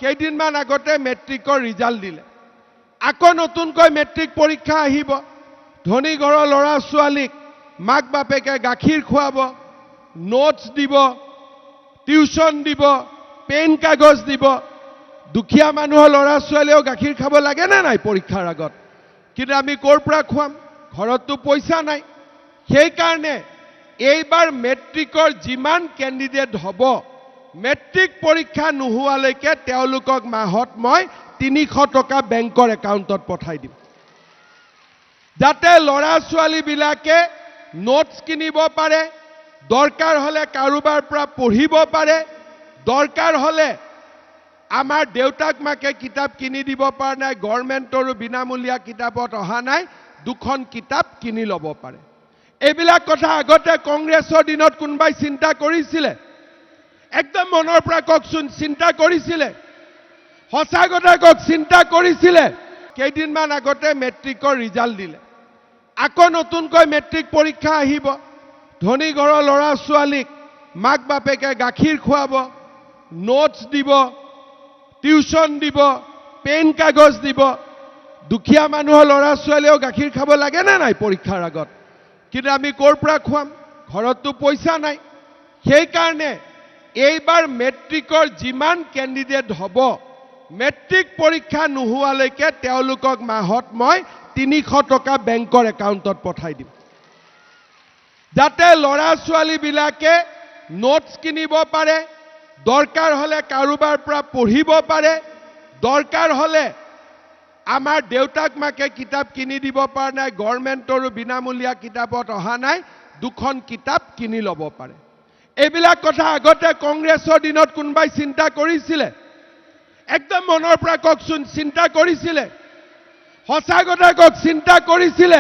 কেইদিনমান আগতে মেট্ৰিকৰ ৰিজাল্ট দিলে আকৌ নতুনকৈ মেট্ৰিক পৰীক্ষা আহিব ধনী ঘৰৰ ল'ৰা ছোৱালীক মাক বাপেকে গাখীৰ খুৱাব নোটছ দিব টিউচন দিব পেন কাগজ দিব দুখীয়া মানুহৰ ল'ৰা ছোৱালীও গাখীৰ খাব লাগে না নাই পৰীক্ষাৰ আগত কিন্তু আমি ক'ৰ পৰা খুৱাম ঘৰততো পইচা নাই সেই কাৰণে এইবাৰ মেট্ৰিকৰ যিমান কেণ্ডিডেট হ'ব মেট্ৰিক পৰীক্ষা নোহোৱালৈকে তেওঁলোকক মাহত মই 300 টকা বেংকৰ একাউণ্টত পঠাই দিম যাতে ল'ৰা ছোৱালীবিলাকে নোটছ কিনিব পাৰে দৰকাৰ হ'লে কাৰোবাৰ পৰা পঢ়িব পাৰে দৰকাৰ হ'লে আমাৰ দেউতাক মাকে কিতাপ কিনি দিব পৰা নাই গভৰ্ণমেণ্টৰো বিনামূলীয়া কিতাপত অহা নাই দুখন কিতাপ কিনি ল'ব পাৰে এইবিলাক কথা আগতে কংগ্ৰেছৰ দিনত কোনবাই চিন্তা কৰিছিলে একদম মনৰ পৰা কওকচোন চিন্তা কৰিছিলে সঁচা কথা কওক চিন্তা কৰিছিলে কেইদিনমান আগতে মেট্ৰিকৰ ৰিজাল্ট দিলে আকৌ নতুনকৈ মেট্ৰিক পৰীক্ষা আহিব ধনী ঘৰৰ ল'ৰা ছোৱালীক মাক বাপেকে গাখীৰ খুৱাব নোটছ দিব টিউচন দিব পেন কাগজ দিব দুখীয়া মানুহৰ ল'ৰা ছোৱালীও গাখীৰ খাব লাগে না নাই পৰীক্ষাৰ আগত কিন্তু আমি ক'ৰ পৰা খুৱাম ঘৰততো পইচা নাই সেই কাৰণে এইবাৰ মেট্ৰিকৰ যিমান কেণ্ডিডেট হ'ব মেট্ৰিক পৰীক্ষা নোহোৱালৈকে তেওঁলোকক মাহত মই 300 টকা বেংকৰ একাউণ্টত পঠাই দিম যাতে ল'ৰা ছোৱালীবিলাকে নোটছ কিনিব পাৰে দৰকাৰ হ'লে কাৰোবাৰ পৰা পঢ়িব পাৰে দৰকাৰ হ'লে আমাৰ দেউতাক মাকে কিতাপ কিনি দিব পৰা নাই গভৰ্ণমেণ্টৰো বিনামূলীয়া কিতাপত অহা নাই দুখন কিতাপ কিনি ল'ব পাৰে এইবিলাক কথা আগতে কংগ্ৰেছৰ দিনত কোনবাই চিন্তা কৰিছিলে একদম মনৰ পৰা কওকচোন চিন্তা কৰিছিলে সঁচা কথা কওক চিন্তা কৰিছিলে